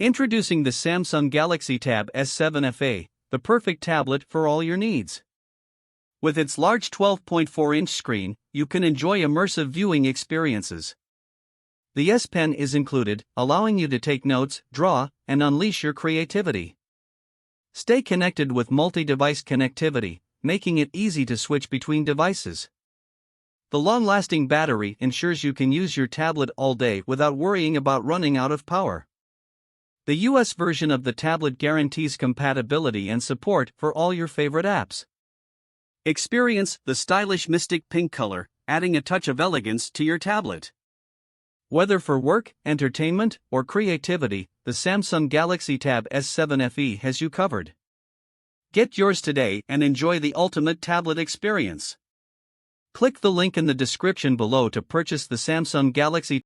Introducing the Samsung Galaxy Tab S7 FE, the perfect tablet for all your needs. With its large 12.4-inch screen, you can enjoy immersive viewing experiences. The S Pen is included, allowing you to take notes, draw, and unleash your creativity. Stay connected with multi-device connectivity, making it easy to switch between devices. The long-lasting battery ensures you can use your tablet all day without worrying about running out of power. The US version of the tablet guarantees compatibility and support for all your favorite apps. Experience the stylish mystic pink color, adding a touch of elegance to your tablet. Whether for work, entertainment, or creativity, the Samsung Galaxy Tab S7 FE has you covered. Get yours today and enjoy the ultimate tablet experience. Click the link in the description below to purchase the Samsung Galaxy